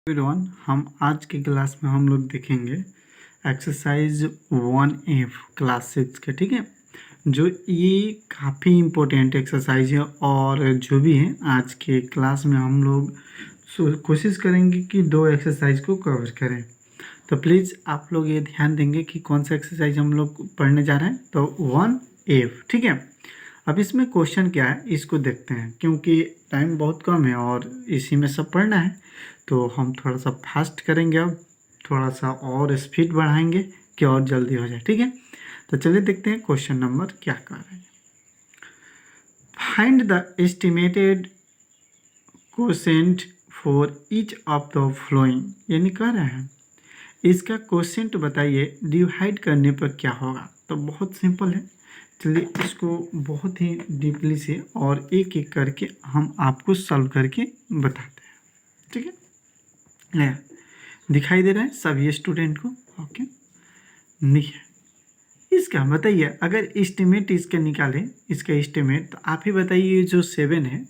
Everyone, हम आज की क्लास में हम लोग देखेंगे एक्सरसाइज 1F क्लास 6 के। ठीक है, जो ये काफ़ी इम्पोर्टेंट एक्सरसाइज है और जो भी है आज के क्लास में हम लोग कोशिश करेंगे कि 2 एक्सरसाइज को कवर करें। तो प्लीज़ आप लोग ये ध्यान देंगे कि कौन सा एक्सरसाइज हम लोग पढ़ने जा रहे हैं। तो 1F, ठीक है। अब इसमें क्वेश्चन क्या है इसको देखते हैं, क्योंकि टाइम बहुत कम है और इसी में सब पढ़ना है। तो हम थोड़ा सा फास्ट करेंगे, अब थोड़ा सा और स्पीड बढ़ाएंगे कि और जल्दी हो जाए। ठीक है, तो चलिए देखते हैं क्वेश्चन नंबर क्या कर रहे हैं। Find the estimated quotient for each of the flowing, यानी कह रहे हैं इसका कोसेंट बताइए डिवाइड करने पर क्या होगा। तो बहुत सिंपल है, चलिए इसको बहुत ही डीपली से और एक एक करके हम आपको सॉल्व करके बताते हैं। ठीक है, दिखाई दे रहा है सभी स्टूडेंट को? ओके, देखिए इसका बताइए, अगर एस्टिमेट इसका निकालें, इसका एस्टिमेट, तो आप ही बताइए जो 7 है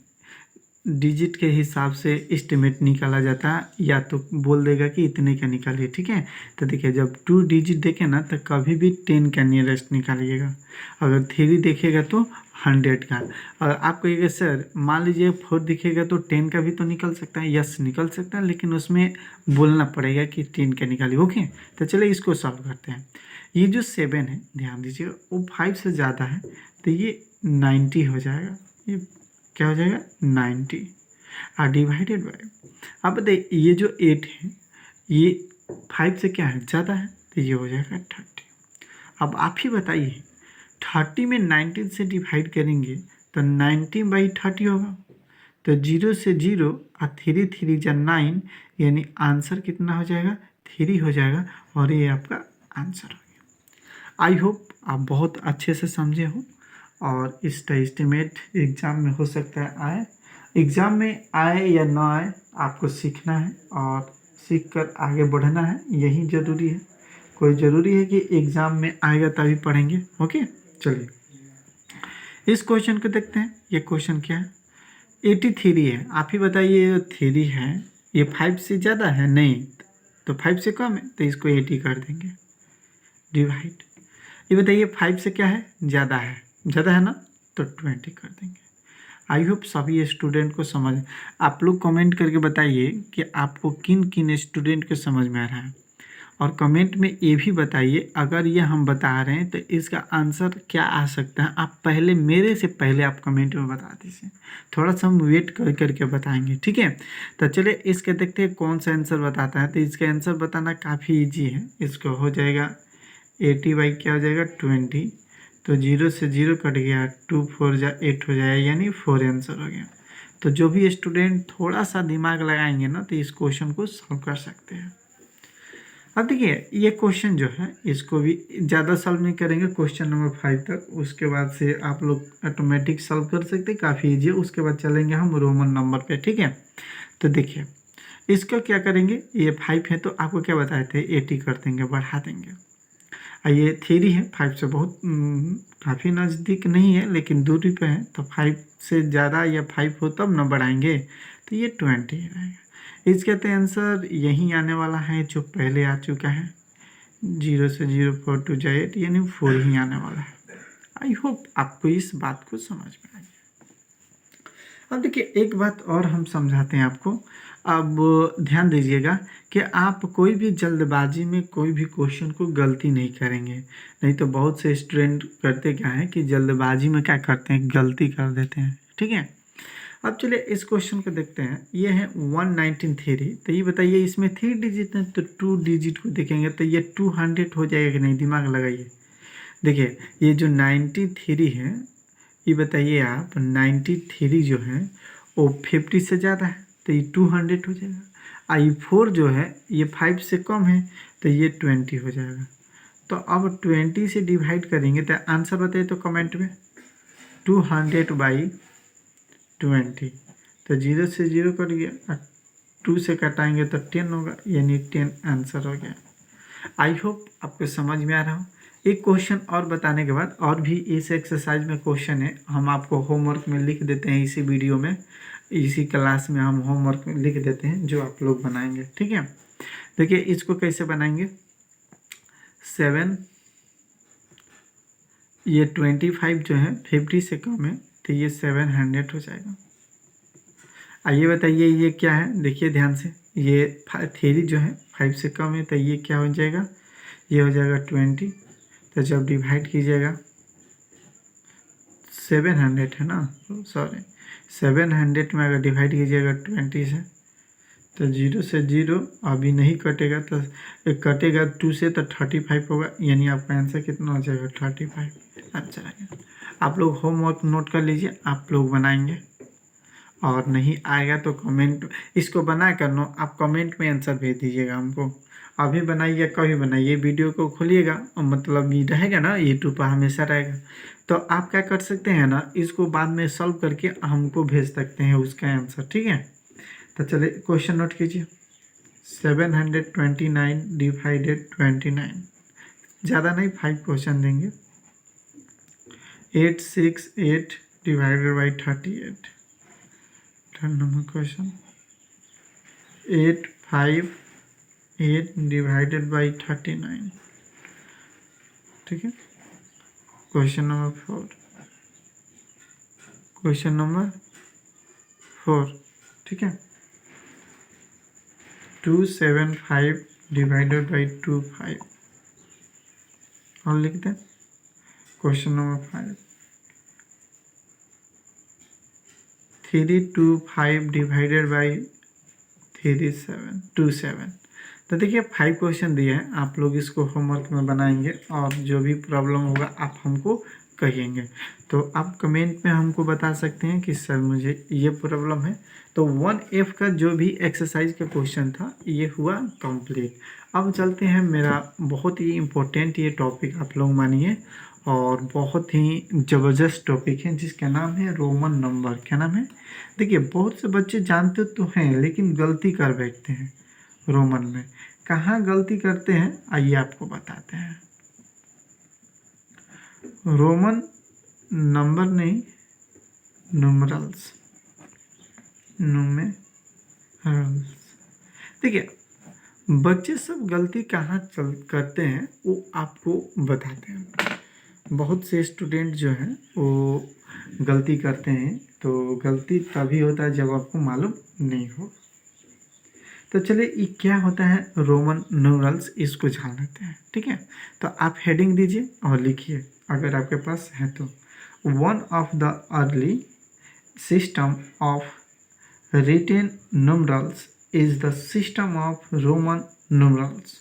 डिजिट के हिसाब से एस्टिमेट निकाला जाता है, या तो बोल देगा कि इतने का निकालिए। ठीक है, तो देखिए जब 2 डिजिट देखे ना तो कभी भी 10 का नियरेस्ट निकालिएगा, अगर 3 देखेगा तो 100 का, और आप कहिएगा सर मान लीजिए 4 दिखेगा तो 10 का भी तो निकल सकता है। यस, निकल सकता है, लेकिन उसमें बोलना पड़ेगा कि 10 का निकालिए। ओके, तो चलिए इसको सॉल्व करते हैं। ये जो 7 है ध्यान दीजिएगा, वो 5 से ज़्यादा है तो ये 90 हो जाएगा। ये क्या हो जाएगा? 90 और डिवाइडेड बाय, अब बताइए ये जो 8 है ये 5 से क्या है? ज़्यादा है, तो ये हो जाएगा 30। अब आप ही बताइए 30 में 19 से डिवाइड करेंगे तो 90/30 होगा। तो 0 से 0 और 3 3 जा 9, यानी आंसर कितना हो जाएगा? 3 हो जाएगा, और ये आपका आंसर हो गया। आई होप आप बहुत अच्छे से समझे हो, और इसका एस्टिमेट एग्ज़ाम में हो सकता है आए। एग्ज़ाम में आए या ना आए, आपको सीखना है और सीख कर आगे बढ़ना है, यही ज़रूरी है। कोई ज़रूरी है कि एग्ज़ाम में आएगा तभी पढ़ेंगे। ओके, चलिए इस क्वेश्चन को देखते हैं। ये क्वेश्चन क्या है? 83 है, आप ही बताइए। ये 3 है, ये 5 से ज़्यादा है? नहीं, तो 5 से कम है, तो इसको 80 कर देंगे डिवाइड। ये बताइए 5 से क्या है? ज़्यादा है, ज़्यादा है ना, तो 20 कर देंगे। आई होप सभी स्टूडेंट को समझ, आप लोग कमेंट करके बताइए कि आपको किन किन स्टूडेंट को समझ में आ रहा है, और कमेंट में ये भी बताइए अगर ये हम बता रहे हैं तो इसका आंसर क्या आ सकता है। आप पहले मेरे से पहले आप कमेंट में बता दीजिए, थोड़ा सा हम वेट कर करके बताएंगे। ठीक है, तो चलिए इसके देखते हैं कौन सा आंसर बताता है। तो इसका आंसर बताना काफ़ी ईजी है। इसको हो जाएगा 80 क्या हो जाएगा? 20, तो 0 से 0 कट गया, 2 4 जा 8 हो जाएगा, यानी 4 आंसर हो गया। तो जो भी स्टूडेंट थोड़ा सा दिमाग लगाएंगे ना तो इस क्वेश्चन को सॉल्व कर सकते हैं। अब देखिए ये क्वेश्चन जो है इसको भी ज़्यादा सॉल्व नहीं करेंगे, क्वेश्चन नंबर 5 तक, उसके बाद से आप लोग ऑटोमेटिक सॉल्व कर सकते हैं, काफ़ी ईजी है। उसके बाद चलेंगे हम रोमन नंबर पे। ठीक है, तो देखिए इसका क्या करेंगे, ये 5 है तो आपको क्या बताए थे, 80 कर देंगे, बढ़ा देंगे। ये 3 है, 5 से बहुत काफ़ी नज़दीक नहीं है, लेकिन दूरी पे है, तो 5 से ज़्यादा या 5 हो तब ना बढ़ाएंगे, तो ये 20 रहेगा। इसका तो आंसर यही आने वाला है जो पहले आ चुका है, 0 से 0 4 2 जा 8, यानी 4 ही आने वाला है। आई होप आपको इस बात को समझ में आ गया। अब देखिए एक बात और हम समझाते हैं आपको। अब ध्यान दीजिएगा कि आप कोई भी जल्दबाजी में कोई भी क्वेश्चन को गलती नहीं करेंगे, नहीं तो बहुत से स्टूडेंट करते क्या है कि जल्दबाजी में क्या करते हैं, गलती कर देते हैं। ठीक है, अब चलिए इस क्वेश्चन को देखते हैं। ये है 193, तो ये बताइए इसमें 3 डिजिट है, तो 2 डिजिट को देखेंगे तो ये 200 हो जाएगा कि नहीं, दिमाग लगाइए। देखिए ये जो 93 है, ये बताइए आप 93 जो है वो 50 से ज़्यादा है, तो ये 200 हो जाएगा। आई 4 जो है ये 5 से कम है, तो ये 20 हो जाएगा। तो अब 20 से डिवाइड करेंगे तो आंसर बताइए तो कमेंट में। 200/20, तो 0 से 0 कट गया, 2 से कटाएंगे तो 10 होगा, यानी 10 आंसर हो गया। आई होप आपको समझ में आ रहा हो। एक क्वेश्चन और बताने के बाद, और भी इस एक्सरसाइज में क्वेश्चन है, हम आपको होमवर्क में लिख देते हैं इसी वीडियो में, इसी क्लास में हम होमवर्क लिख देते हैं जो आप लोग बनाएंगे, ठीक है। देखिए इसको कैसे बनाएंगे, 7, ये 25 जो है 50 से कम है तो ये 700 हो जाएगा। आइए बताइए ये क्या है, देखिए ध्यान से, ये 3 जो है 5 से कम है तो ये क्या हो जाएगा, ये हो जाएगा 20। तो जब डिवाइड कीजिएगा 700 है ना, सॉरी 700 में अगर डिवाइड कीजिएगा 20 से तो 0 से 0 अभी नहीं कटेगा, तो कटेगा 2 से तो 35 होगा, यानी आपका आंसर कितना हो जाएगा 35। अच्छा है, आप लोग होमवर्क नोट कर लीजिए, आप लोग बनाएंगे और नहीं आएगा तो कमेंट, इसको बना कर नो आप कमेंट में आंसर भेज दीजिएगा हमको। अभी बनाइए कभी बनाइए, वीडियो को खोलिएगा और मतलब ये रहेगा ना यूट्यूब पर हमेशा रहेगा, तो आप क्या कर सकते हैं ना, इसको बाद में सॉल्व करके हमको भेज सकते हैं उसका आंसर, ठीक है। तो चलिए क्वेश्चन नोट कीजिए, 729 डिवाइडेड 29, ज़्यादा नहीं 5 क्वेश्चन देंगे। 868 divided by 38, 10 number question. 858 divided by 39, ठीक है। क्वेश्चन नंबर 4, क्वेश्चन नंबर 4, ठीक है। 275 डिवाइडेड बाई 25 और लिखते हैं। Question number 5, 325 divided by 27। तो देखिए 5 क्वेश्चन दिए हैं, आप लोग इसको होमवर्क में बनाएंगे और जो भी प्रॉब्लम होगा आप हमको कहिएंगे, तो आप कमेंट में हमको बता सकते हैं कि सर मुझे ये प्रॉब्लम है। तो 1F का जो भी एक्सरसाइज का क्वेश्चन था ये हुआ कंप्लीट। अब चलते हैं, मेरा बहुत ही इम्पोर्टेंट ये टॉपिक आप लोग मानिए और बहुत ही ज़बरदस्त टॉपिक है जिसका नाम है रोमन नंबर। क्या नाम है, देखिए बहुत से बच्चे जानते तो हैं लेकिन गलती कर बैठते हैं रोमन में। कहाँ गलती करते हैं आइए आपको बताते हैं। रोमन नंबर नहीं, न्यूमरल्स, न्यूमेरल्स। देखिए बच्चे सब गलती कहाँ करते हैं वो आपको बताते हैं। बहुत से स्टूडेंट जो हैं वो गलती करते हैं, तो गलती तभी होता है जब आपको मालूम नहीं हो। तो चलिए ये क्या होता है रोमन न्यूमरल्स, इसको जान लेते हैं, ठीक है। तो आप हेडिंग दीजिए और लिखिए अगर आपके पास है तो। One of the early system of written numerals is the system of Roman numerals.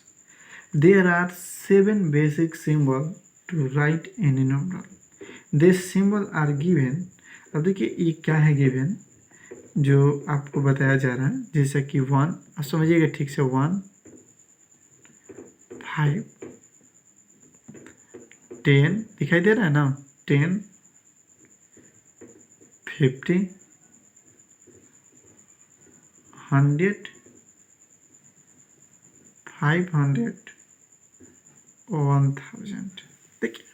There are 7 basic symbol to write any numeral. This symbol are given. अब देखिए ये क्या है गिवन जो आपको बताया जा रहा है, जैसे कि 1, आप समझिएगा ठीक से, 1, 5, 10 दिखाई दे रहा है ना, 10, 50, 100, 500, 1000। देखिए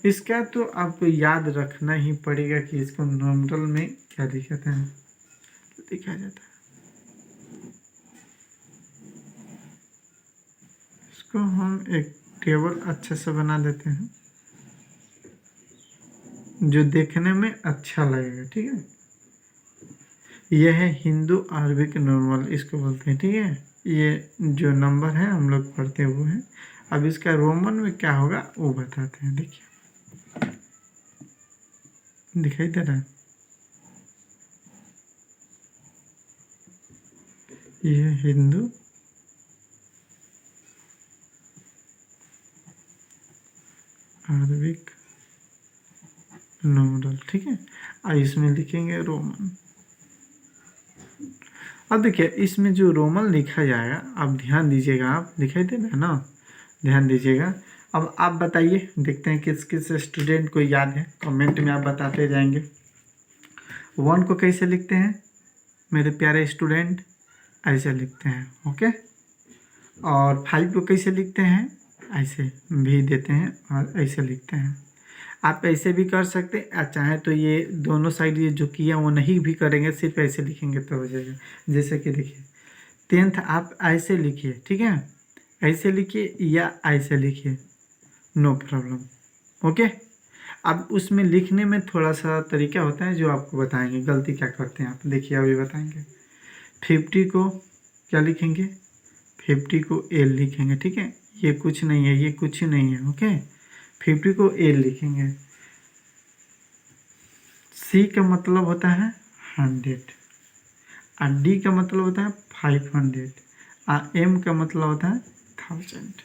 इसका तो आपको याद रखना ही पड़ेगा कि इसको न्यूमरल में क्या दिखाते हैं, दिखाया जाता है। इसको हम एक टेबल अच्छे से बना देते हैं जो देखने में अच्छा लगेगा, ठीक है। यह है हिंदू अरबिक नॉर्मल, इसको बोलते हैं, ठीक है। ये जो नंबर है हम लोग पढ़ते हुए हैं। अब इसका रोमन में क्या होगा वो बताते हैं। देखिए दिखाई दे रहा है, ये हिंदू अरबिक नॉर्मल, ठीक है। और इसमें लिखेंगे रोमन। अब देखिए इसमें जो रोमन लिखा जाएगा, आप ध्यान दीजिएगा, आप दिखाई दे रहा है ना, ध्यान दीजिएगा। अब आप बताइए, देखते हैं किस किस स्टूडेंट को याद है, कमेंट में आप बताते जाएंगे। 1 को कैसे लिखते हैं मेरे प्यारे स्टूडेंट, ऐसे लिखते हैं, ओके। और 5 को कैसे लिखते हैं, ऐसे भी देते हैं और ऐसे लिखते हैं। आप ऐसे भी कर सकते हैं, चाहे तो ये दोनों साइड ये जो किया वो नहीं भी करेंगे, सिर्फ ऐसे लिखेंगे तो हो जाएगा। जैसे कि देखिए 10th आप ऐसे लिखिए, ठीक है, ऐसे लिखिए या ऐसे लिखिए, नो प्रॉब्लम। ओके, अब उसमें लिखने में थोड़ा सा तरीका होता है जो आपको बताएंगे गलती क्या करते हैं आप, देखिए अभी बताएंगे। 50 को क्या लिखेंगे, 50 को एल लिखेंगे, ठीक है, ये कुछ नहीं है, ये कुछ नहीं है। ओके, 50 को एल लिखेंगे। सी का मतलब होता है 100, और डी का मतलब होता है 500, और एम का मतलब होता है 1000।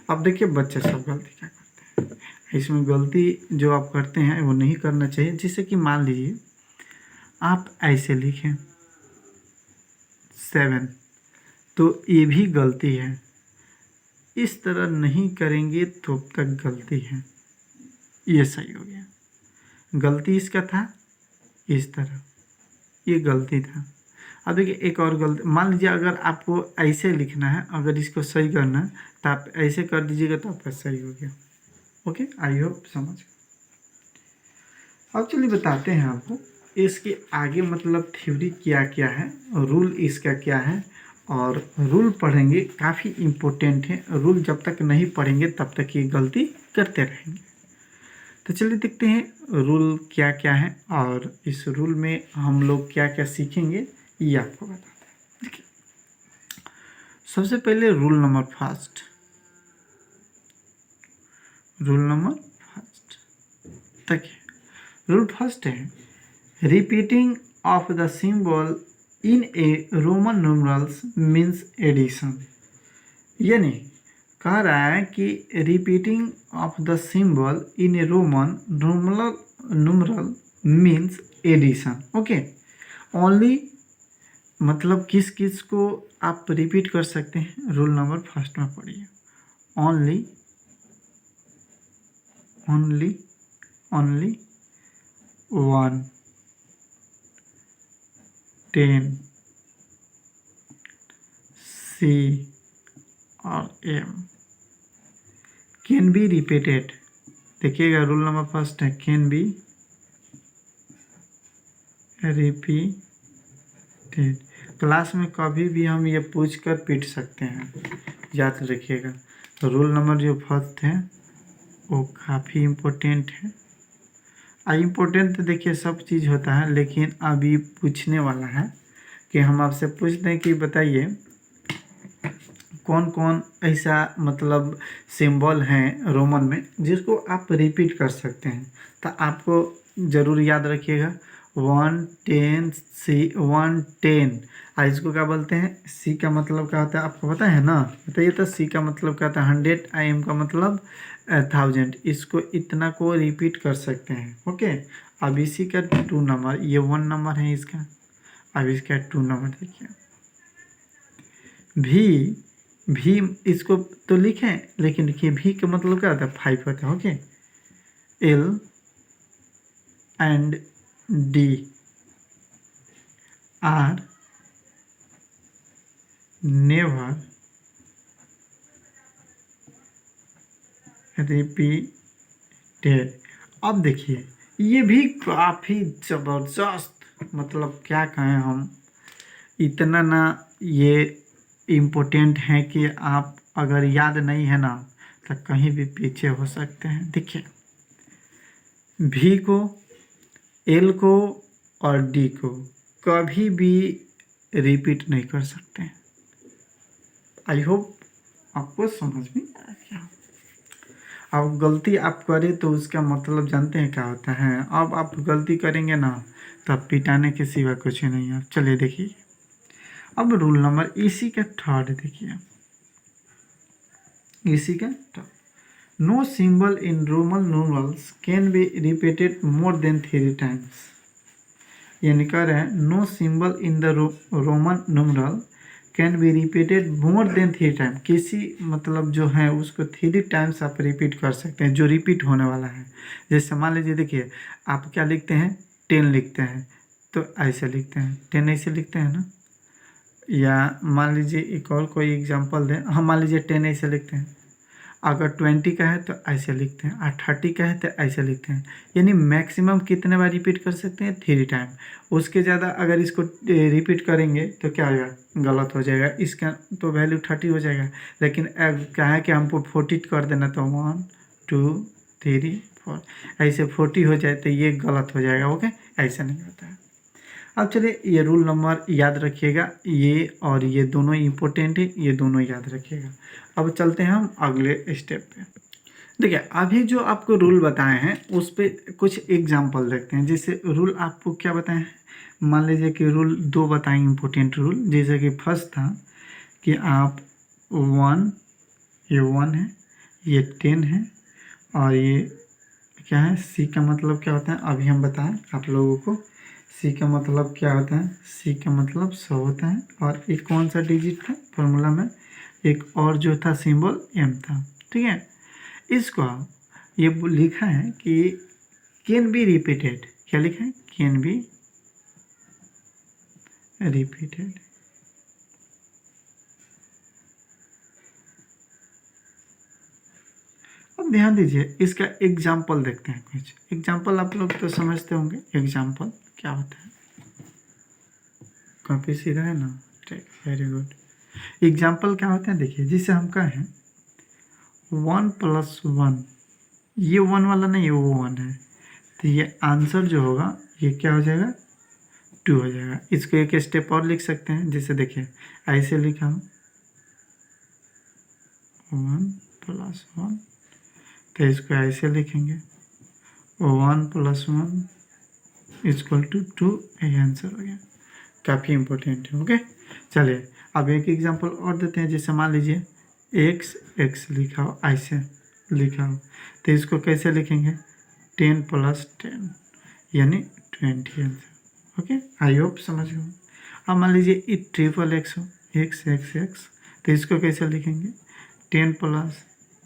अब देखिए बच्चे सब गलती क्या करते हैं, इसमें गलती जो आप करते हैं वो नहीं करना चाहिए। जैसे कि मान लीजिए आप ऐसे लिखें 7, तो ये भी गलती है। इस तरह नहीं करेंगे तो अब तक गलती है, ये सही हो गया। गलती इसका था इस तरह, ये गलती था। अब देखिए एक और गलती, मान लीजिए अगर आपको ऐसे लिखना है, अगर इसको सही करना है तो आप ऐसे कर दीजिएगा तो आपका सही हो गया। ओके, आई होप समझ। अब चलिए बताते हैं आपको इसके आगे मतलब थ्योरी क्या क्या है, रूल इसका क्या है, और रूल पढ़ेंगे, काफ़ी इम्पोर्टेंट है। रूल जब तक नहीं पढ़ेंगे तब तक ये गलती करते रहेंगे। तो चलिए देखते हैं रूल क्या क्या है, और इस रूल में हम लोग क्या क्या सीखेंगे ये आपको बताते हैं। देखिए सबसे पहले rule number first, rule number first देखिए, रूल फर्स्ट है repeating of the symbol in a Roman numerals means addition. यानी कह रहा है कि repeating of the symbol in a Roman numeral means addition. Okay, only मतलब किस किस को आप रिपीट कर सकते हैं, रूल नंबर फर्स्ट में पढ़िए। ओनली ओनली ओनली 1, 10, C और M कैन बी रिपीटेड। देखिएगा रूल नंबर फर्स्ट है कैन बी रिपीटेड। क्लास में कभी भी हम ये पूछ कर पीट सकते हैं, याद रखिएगा। रूल नंबर जो फर्स्ट है वो काफ़ी इम्पोर्टेंट है। इम्पोर्टेंट तो देखिए सब चीज़ होता है, लेकिन अभी पूछने वाला है कि हम आपसे पूछते हैं कि बताइए कौन कौन ऐसा मतलब सिंबल हैं रोमन में जिसको आप रिपीट कर सकते हैं। तो आपको ज़रूर याद रखिएगा 110 C 110। इसको क्या बोलते हैं, सी का मतलब क्या होता है आपको पता है ना, बताइए तो। सी का मतलब क्या होता है 100, एम का मतलब 1000। इसको इतना को रिपीट कर सकते हैं। ओके, अब इसी का 2 नंबर, ये 1 नंबर है इसका, अब इसका 2 नंबर देखिए। भी इसको तो लिखें, लेकिन देखिए भी का मतलब क्या होता है 5 होता है। Okay, L and D R never repeated. अब देखिए ये भी काफ़ी ज़बरदस्त, मतलब क्या कहें हम, इतना ना ये इम्पोर्टेंट है कि आप अगर याद नहीं है ना तो कहीं भी पीछे हो सकते हैं। देखिए भी को, एल को और डी को कभी भी रिपीट नहीं कर सकते हैं। आई होप आपको समझ में आ गया। अब गलती आप करें तो उसका मतलब जानते हैं क्या होता है। अब आप गलती करेंगे ना तब पिटाने के सिवा कुछ नहीं है। चलिए देखिए अब रूल नंबर इसी का थर्ड देखिए, इसी का third, no symbol in Roman numerals can be repeated more than 3 times. यानी कह रहे हैं no symbol in the Roman numeral can be repeated more than 3 time. किसी मतलब जो है उसको 3 टाइम्स आप रिपीट कर सकते हैं, जो रिपीट होने वाला है। जैसे मान लीजिए देखिए आप क्या लिखते हैं 10 लिखते हैं तो ऐसे लिखते हैं 10, ऐसे लिखते हैं ना। या मान लीजिए एक और कोई एग्जांपल दें, हम मान लीजिए 10 ऐसे लिखते हैं। अगर 20 का है तो ऐसे लिखते हैं, और 30 का है तो ऐसे लिखते हैं। यानी मैक्सिमम कितने बार रिपीट कर सकते हैं? 3 टाइम। उसके ज़्यादा अगर इसको रिपीट करेंगे तो क्या होगा? गलत हो जाएगा। इसका तो वैल्यू 30 हो जाएगा, लेकिन क्या है कि हमको 40 कर देना, तो 1 2 3 4 ऐसे 40 हो जाए तो ये गलत हो जाएगा। ओके, ऐसा नहीं होता है। अब चलिए ये रूल नंबर याद रखिएगा, ये और ये दोनों इम्पोर्टेंट है, ये दोनों याद रखिएगा। अब चलते हैं हम अगले स्टेप पे। देखिए अभी जो आपको रूल बताए हैं उस पर कुछ एग्जाम्पल देखते हैं। जैसे रूल आपको क्या बताए हैं, मान लीजिए कि रूल 2 बताएं इम्पोर्टेंट रूल। जैसे कि फर्स्ट था कि आप 1, ये 1 है, ये 10 है, और ये क्या है? सी का मतलब क्या होता है अभी हम बताएं आप लोगों को। सी का मतलब क्या होता है? सी का मतलब 100 होता है। और एक कौन सा डिजिट था फॉर्मूला में? एक और जो था सिंबल एम था। ठीक है, इसको ये लिखा है कि कैन बी रिपीटेड। क्या लिखा है? Can be repeated. अब ध्यान दीजिए, इसका एग्जाम्पल देखते हैं। कुछ एग्जाम्पल आप लोग तो समझते होंगे एग्जाम्पल क्या होता है। काफ़ी सीधा है ना? ठीक, वेरी गुड। एग्जाम्पल क्या होता है देखिए, जिसे हम कहें 1 + 1, ये 1 वाला नहीं, वो 1 है, तो ये आंसर जो होगा ये क्या हो जाएगा? 2 हो जाएगा। इसको एक स्टेप और लिख सकते हैं, जैसे देखिए ऐसे लिखा हो 1 + 1, तो इसको ऐसे लिखेंगे 1 + 1 = 2। ये आंसर हो गया। काफ़ी इम्पोर्टेंट है। ओके, चलिए अब एक एग्जांपल और देते हैं। जैसे मान लीजिए x लिखा हो, ऐसे लिखा हो, तो इसको कैसे लिखेंगे? 10 + 10 यानी 20 आंसर। ओके, आई होप समझ गए। अब मान लीजिए ये ट्रिपल एक्स हो, x, तो इसको कैसे लिखेंगे? 10 +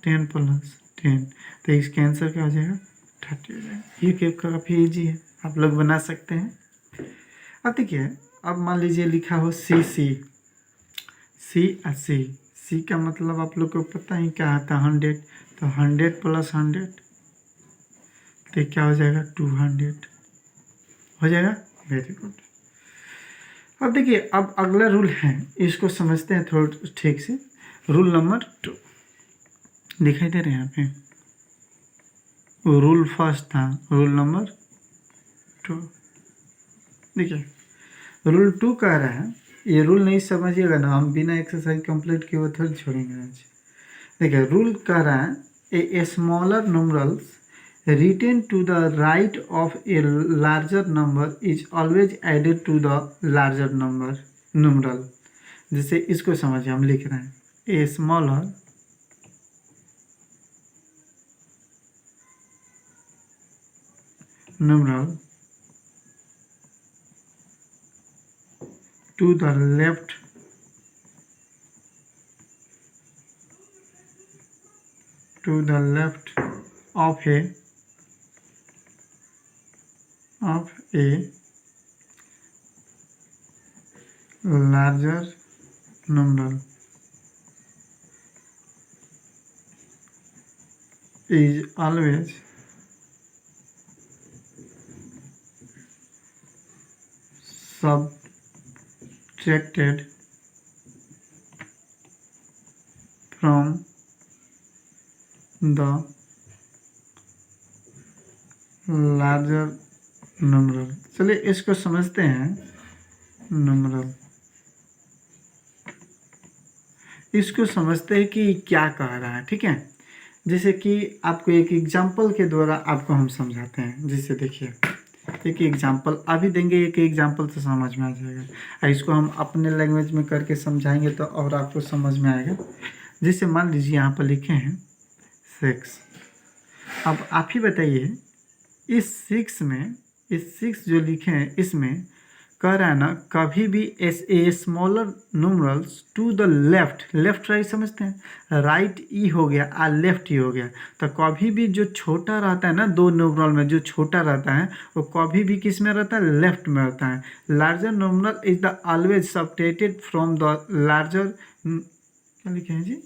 10 + 10, तो इसका आंसर क्या हो जाएगा? 30 हो जाएगा। ये काफ़ी ईजी है, आप लोग बना सकते हैं। अब देखिए, अब मान लीजिए लिखा हो सी का मतलब आप लोग को पता ही क्या आता है? 100। तो 100 + 100, तो क्या हो जाएगा? 200 हो जाएगा। Very good. अब देखिए, अब अगला रूल है, इसको समझते हैं थोड़ा ठीक से। रूल नंबर 2 दिखाई दे रहे हैं यहाँ पे। रूल फर्स्ट था, रूल नंबर 2। देखिए रूल 2 कह रहा है, ये रूल नहीं समझिएगा ना, हम बिना एक्सरसाइज कंप्लीट किए हुए थोड़ी छोड़ेंगे आज। देखिए रूल कह रहा है, a smaller numerals written to the right of a larger number is always added to the larger number numeral। जैसे इसको समझिए, हम लिख रहे हैं a smaller numeral to the left of a larger numeral is always subtracted from the larger numeral। चलिए इसको समझते हैं। numeral, इसको समझते हैं कि क्या कह रहा है। ठीक है, जैसे कि आपको एक एग्जाम्पल के द्वारा आपको हम समझाते हैं। जैसे देखिए एक एग्जाम्पल अभी देंगे, एक एग्जाम्पल तो समझ में आ जाएगा। इसको हम अपने लैंग्वेज में करके समझाएंगे तो और आपको समझ में आएगा। जैसे मान लीजिए यहाँ पर लिखे हैं 6। अब आप ही बताइए, इस 6 जो लिखे हैं इसमें कह रहा है ना, कभी भी a smaller numerals to the left right समझते हैं, राइट ई हो गया और लेफ्ट ई हो गया। तो कभी भी जो छोटा रहता है ना, दो न्यूमरल में जो छोटा रहता है वो कभी भी किस में रहता है? लेफ्ट में रहता है। Larger numeral is the always subtracted from the larger, क्या लिखे हैं जी?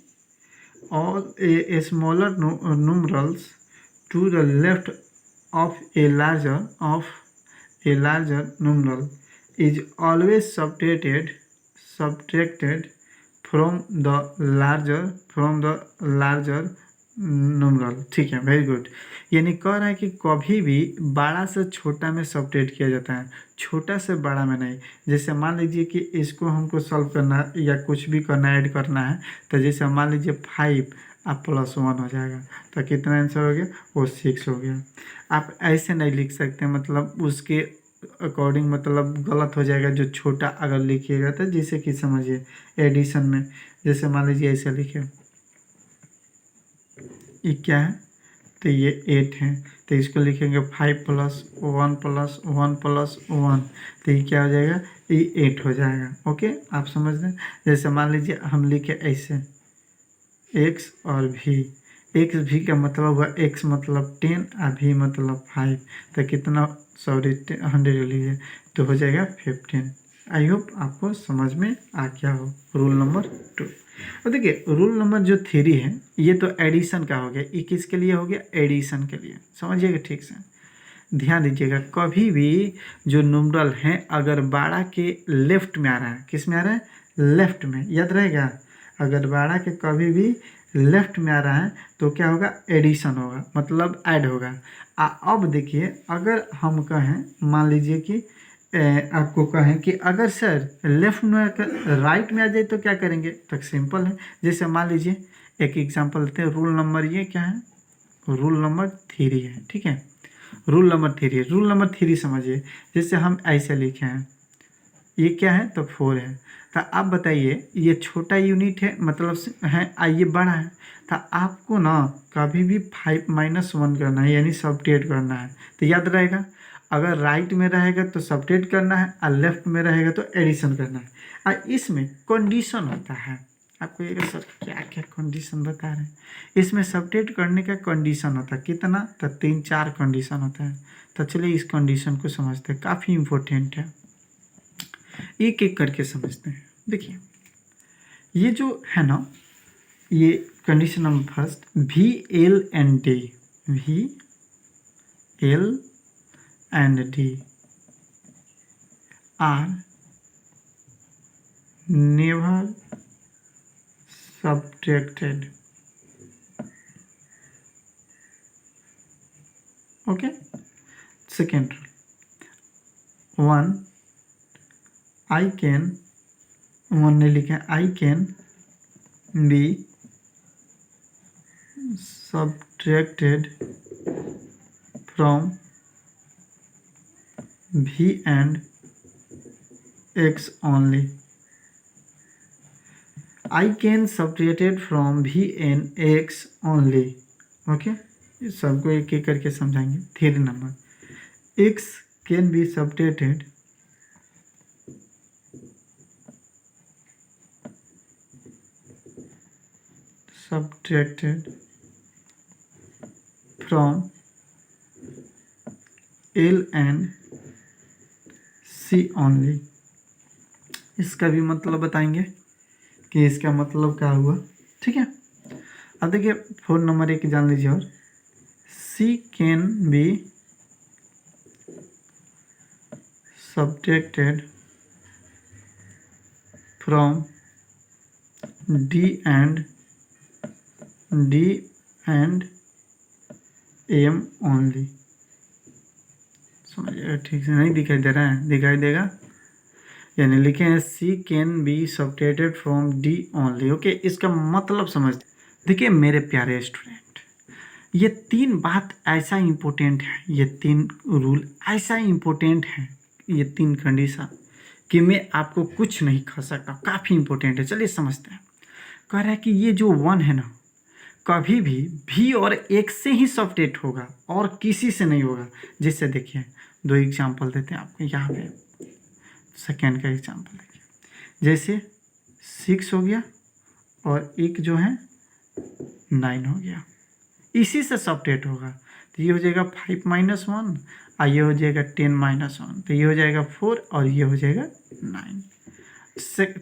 all a smaller numerals to the left of a larger numeral is always subtracted from the larger numeral। ठीक है, वेरी गुड। यानी कह रहा है कि कभी भी बड़ा से छोटा में सब्ट्रैक्ट किया जाता है, छोटा से बड़ा में नहीं। जैसे मान लीजिए कि इसको हमको सॉल्व करना या कुछ भी करना, ऐड करना है, तो जैसे मान लीजिए 5 आप +1 हो जाएगा, तो कितना आंसर हो गया, वो 6 हो गया। आप ऐसे नहीं लिख सकते, मतलब उसके अकॉर्डिंग मतलब गलत हो जाएगा जो छोटा अगर लिखिएगा तो। जैसे कि समझिए एडिशन में, जैसे मान लीजिए ऐसे लिखे, ये क्या है, तो ये 8 है, तो इसको लिखेंगे 5 + 1 + 1 + 1, तो ये क्या हो जाएगा, ये 8 हो जाएगा। ओके, आप समझ रहे हैं। जैसे मान लीजिए हम लिखे ऐसे x और v, x v का मतलब हुआ x मतलब 10 और v मतलब 5, तो कितना, सॉरी 100 लीजिए, तो हो जाएगा 15। आई होप आपको समझ में आ गया हो रूल नंबर 2। और देखिए रूल नंबर जो 3 है, ये तो एडिशन का हो गया, ये किसके लिए हो गया, एडिशन के लिए। समझिएगा ठीक से, ध्यान दीजिएगा। कभी भी जो न्यूमरल है अगर बारह के लेफ्ट में आ रहा है, किस में आ रहा है, लेफ्ट में, याद रहेगा। अगर बारह के कभी भी लेफ्ट में आ रहा है तो क्या होगा, एडिशन होगा, मतलब ऐड होगा। अब देखिए अगर हम कहें, मान लीजिए कि आपको कहें कि अगर सर लेफ्ट में राइट में आ जाए तो क्या करेंगे, तो सिंपल है। जैसे मान लीजिए एक एग्जांपल देते हैं, रूल नंबर ये क्या है, रूल नंबर 3 है। ठीक है, रूल नंबर 3 है। रूल नंबर 3 समझिए, जैसे हम ऐसे लिखे हैं, ये क्या है, तो 4 है। तो आप बताइए ये छोटा यूनिट है, मतलब है, ये बड़ा है, तो आपको ना कभी भी 5 - 1 करना है, यानी सब्ट्रैक्ट करना है। तो याद रहेगा, अगर राइट में रहेगा तो सब्ट्रैक्ट करना है, और लेफ्ट में रहेगा तो एडिशन करना है। और इसमें कंडीशन होता है, आपको ये सर क्या क्या कंडीशन बता रहे हैं, इसमें सब्ट्रैक्ट करने का कंडीशन होता है कितना, तो 3-4 कंडीशन होता है। तो चलिए इस कंडीशन को समझते हैं, काफ़ी इम्पोर्टेंट है, एक एक करके समझते हैं। देखिए ये जो है ना, ये condition number first, V L and D, V L and D are never subtracted। Okay, second rule, 1 I can, 1 ने लिखा, I can be subtracted from V and X only। I can subtracted from V and X only। Okay, इस सबको एक एक करके समझाएंगे। 3 number, X can be subtracted from L and C only। इसका भी मतलब बताएंगे कि इसका मतलब क्या हुआ। ठीक है, अब देखिए 4 नंबर एक जान लीजिए, और C can be subtracted from D and M only। समझिएगा ठीक से, नहीं दिखाई दे रहा है, दिखाई देगा, यानी लिखे हैं C can be subtracted from D only। Okay, इसका मतलब समझ। देखिए मेरे प्यारे स्टूडेंट, ये 3 बात ऐसा इम्पोर्टेंट है, ये 3 रूल ऐसा इम्पोर्टेंट है, ये 3 कंडीशन कि मैं आपको कुछ नहीं खा सकता, काफ़ी इम्पोर्टेंट है। चलिए समझते हैं। कह रहा है कि ये जो 1 है ना, कभी भी V और X से ही सब्ट्रैक्ट होगा और किसी से नहीं होगा। जैसे देखिए 2 एग्जाम्पल देते हैं आपको, यहाँ पे सेकेंड का एग्जाम्पल देखिए, जैसे 6 हो गया और एक जो है 9 हो गया, इसी से सब्ट्रैक्ट होगा। तो ये हो जाएगा 5 - 1, और ये हो जाएगा 10 - 1, तो ये हो जाएगा 4 और ये हो जाएगा 9।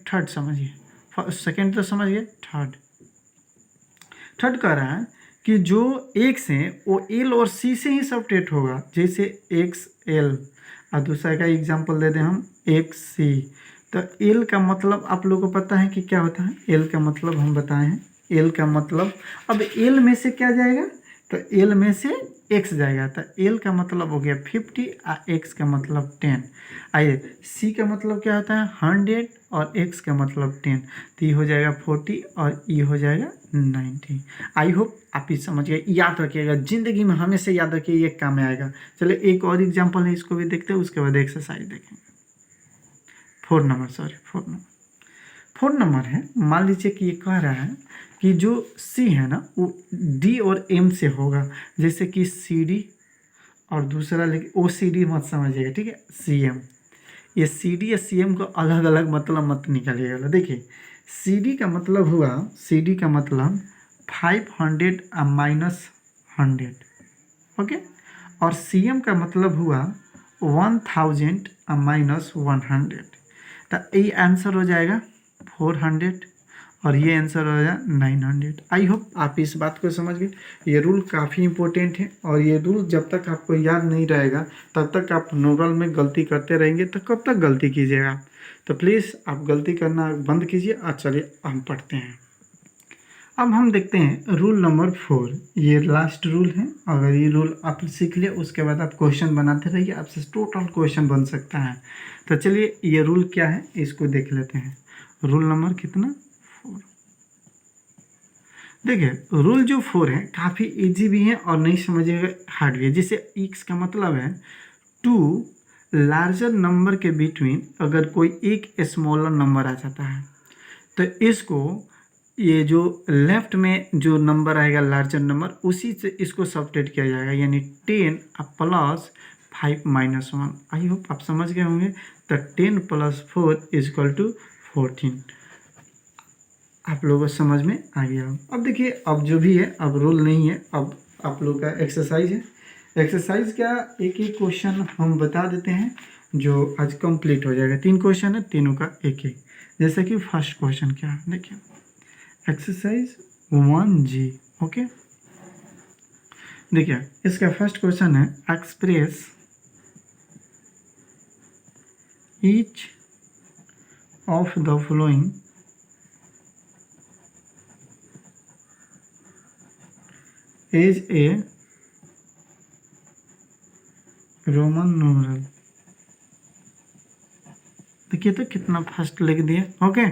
थर्ड समझिए, सेकेंड तो समझ गए, थर्ड थर्ड कह रहा है कि जो एक्स है वो एल और सी से ही सबट्रैक्ट होगा, जैसे एक्स एल, और दूसरा का एग्जांपल दे दें हम एक्स सी। तो एल का मतलब आप लोगों को पता है कि क्या होता है, एल का मतलब हम बताए हैं, एल का मतलब, अब एल में से क्या जाएगा, तो एल में से एक्स जाएगा, तो एल का मतलब हो गया 50 और एक्स का मतलब 10। आइए सी का मतलब क्या होता है 100 और एक्स का मतलब 10, तो ये हो जाएगा 40 और ये हो जाएगा 90। आई होप आप ये समझ गए, याद रखिएगा, ज़िंदगी में हमेशा याद रखिए, ये काम में आएगा। चलिए एक और एग्जांपल है, इसको भी देखते हैं, उसके बाद एक्सरसाइज देखेंगे। 4 नंबर है, मान लीजिए कि ये कह रहा है कि जो सी है ना वो डी और एम से होगा, जैसे कि सी डी, और दूसरा लेकिन ओ सी डी मत समझिएगा, ठीक है, सी एम। ये सी डी या सी एम को अलग अलग मतलब मत निकालिएगा। देखिए सी डी का मतलब हुआ, सी डी का मतलब 500 माइनस 100, ओके, और सी एम का मतलब हुआ 1000 माइनस 100, तो ये आंसर हो जाएगा 400 और ये आंसर हो जाएगा 900। आई होप आप इस बात को समझ गए। ये रूल काफ़ी इंपॉर्टेंट है, और ये रूल जब तक आपको याद नहीं रहेगा तब तक आप नोरल में गलती करते रहेंगे, तो कब तक गलती कीजिएगा। तो प्लीज़ आप गलती करना बंद कीजिए, और चलिए हम पढ़ते हैं। अब हम देखते हैं रूल नंबर 4, ये लास्ट रूल है। अगर ये रूल आप सीख लिए उसके बाद आप क्वेश्चन बनाते रहिए, आपसे टोटल क्वेश्चन बन सकता है। तो चलिए ये रूल क्या है इसको देख लेते हैं। रूल नंबर कितना 4। देखिए रूल जो 4 है काफ़ी इजी भी है और नहीं समझिएगा हार्ड भी है। जैसे एक्स का मतलब है 2 लार्जर नंबर के बिटवीन अगर कोई एक स्मॉलर नंबर आ जाता है, तो इसको ये जो लेफ्ट में जो नंबर आएगा लार्जर नंबर, उसी से इसको सबट्रैक्ट किया जाएगा, यानी 10 प्लस 5 माइनस 1। आई होप आप समझ गए होंगे। तो 10 प्लस 4 इजक्वल टू 14। आप लोगों को समझ में आ गया। अब देखिए अब जो भी है, अब रूल नहीं है, अब आप लोग का एक्सरसाइज है। एक्सरसाइज क्या, एक एक क्वेश्चन हम बता देते हैं जो आज कंप्लीट हो जाएगा। 3 क्वेश्चन है, तीनों का एक एक। जैसे कि फर्स्ट क्वेश्चन क्या है, देखिए एक्सरसाइज 1G, ओके। देखिए इसका फर्स्ट क्वेश्चन है express each of the following as a Roman numeral. देखिए तो कितना फास्ट लिख दिया, ओके।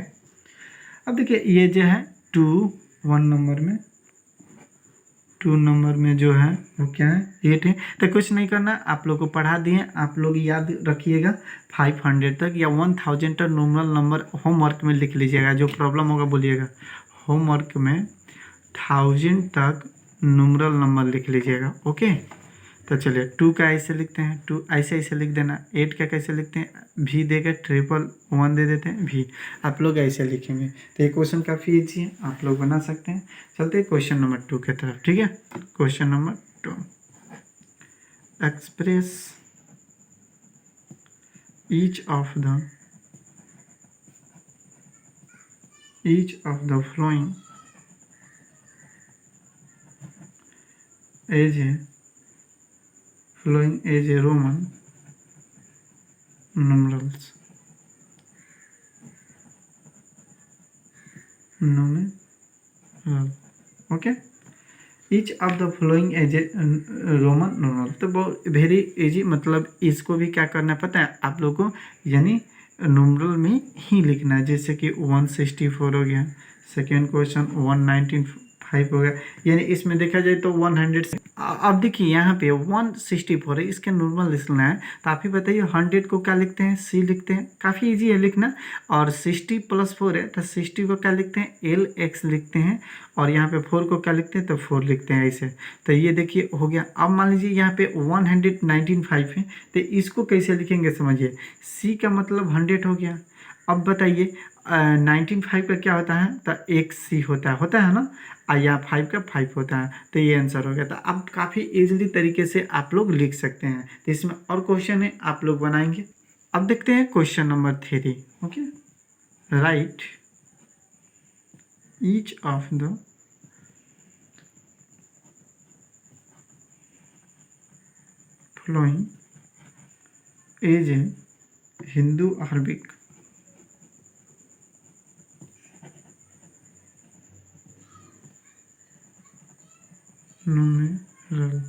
अब देखिए ये जो है 2 1 नंबर में, 2 नंबर में जो है वो क्या है 8 है। तो कुछ नहीं करना, आप लोग को पढ़ा दिए, आप लोग याद रखिएगा 500 तक या 1000 तक नॉमिनल नंबर होमवर्क में लिख लीजिएगा। जो प्रॉब्लम होगा बोलिएगा, होमवर्क में 1000 तक नॉमिनल नंबर लिख लीजिएगा, ओके। तो चलिए 2 का ऐसे लिखते हैं, 2 ऐसे ऐसे लिख देना। 8 का कैसे लिखते हैं, भी देकर 111 दे देते हैं भी, आप लोग ऐसे लिखेंगे। तो ये क्वेश्चन काफ़ी ईजी है, आप लोग बना सकते हैं। चलते हैं क्वेश्चन नंबर 2 की तरफ, ठीक है। Question number 2, express each of the following as a Roman numerals, okay. Each of the following as a Roman numeral. तो बहुत वेरी इजी, मतलब इसको भी क्या करना है पता है आप लोग को, यानी न्यूमरल में ही लिखना है। जैसे कि 164 हो गया, सेकेंड क्वेश्चन 195 हो गया, यानी इसमें देखा जाए तो 100 से। अब देखिए यहाँ पे 164 है, इसके नॉर्मल लिखना है। तो आप ही बताइए 100 को क्या लिखते हैं, सी लिखते हैं, काफ़ी इजी है लिखना। और 60 प्लस 4 है तो 60 को क्या लिखते हैं, एल एक्स लिखते हैं। और यहाँ पे 4 को क्या लिखते हैं, तो 4 लिखते हैं ऐसे। तो ये देखिए हो गया। अब मान लीजिए यहाँ पे 195 है, तो इसको कैसे लिखेंगे समझिए। सी का मतलब 100 हो गया। अब बताइए 95 का क्या होता है, तो एक सी होता है ना, या 5 का 5 होता है। तो ये आंसर हो गया। तो अब काफ़ी इजीली तरीके से आप लोग लिख सकते हैं। तो इसमें और क्वेश्चन है, आप लोग बनाएंगे। अब देखते हैं question number 3, okay. Write each of the following as a Hindu Arabic numeral.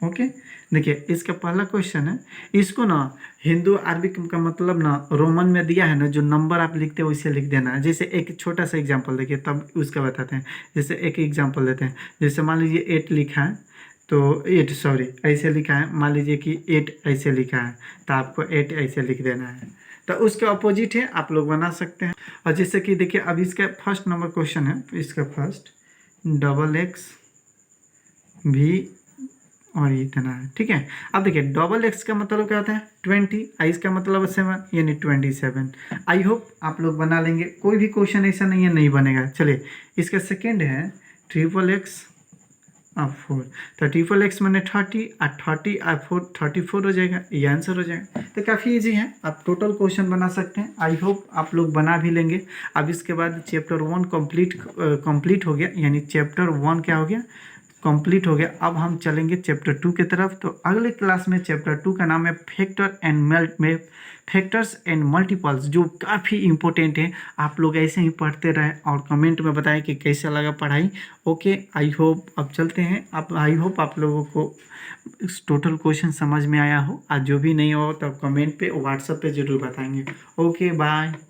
Okay, देखिए इसका पहला क्वेश्चन है, इसको ना हिंदू अरबिक का मतलब ना रोमन में दिया है ना, जो नंबर आप लिखते हो उसे लिख देना है। जैसे एक छोटा सा एग्जांपल देखिए तब उसका बताते हैं। जैसे एक एग्जांपल देते हैं, जैसे मान लीजिए 8 लिखा है तो 8 सॉरी ऐसे लिखा है, मान लीजिए कि 8 ऐसे लिखा है तो आपको 8 ऐसे लिख देना है। तो उसके अपोजिट है, आप लोग बना सकते हैं। और जैसे कि देखिए अब इसका फर्स्ट नंबर क्वेश्चन है, इसका फर्स्ट XX भी और इतना है, ठीक है। अब देखिए XX का मतलब क्या होता है 20, इसका मतलब 7 यानी 27। आई होप आप लोग बना लेंगे, कोई भी क्वेश्चन ऐसा नहीं है नहीं बनेगा। चलिए इसका सेकेंड है XXX अब 4, तो XXX मैंने 30 और 30 और 4 34 हो जाएगा, ये आंसर हो जाएगा। तो काफ़ी इजी है, आप टोटल क्वेश्चन बना सकते हैं। आई होप आप लोग बना भी लेंगे। अब इसके बाद चैप्टर 1 कंप्लीट हो गया, यानी चैप्टर 1 क्या हो गया कंप्लीट हो गया। अब हम चलेंगे चैप्टर 2 की तरफ। तो अगले क्लास में चैप्टर 2 का नाम है फैक्टर्स एंड मल्टीपल्स, जो काफ़ी इंपॉर्टेंट है। आप लोग ऐसे ही पढ़ते रहें और कमेंट में बताएं कि कैसा लगा पढ़ाई। ओके, आई होप अब चलते हैं। आई होप आप लोगों को टोटल क्वेश्चन समझ में आया हो। आज जो भी नहीं हो तो कमेंट पे व्हाट्सएप पे ज़रूर बताएंगे। Okay bye.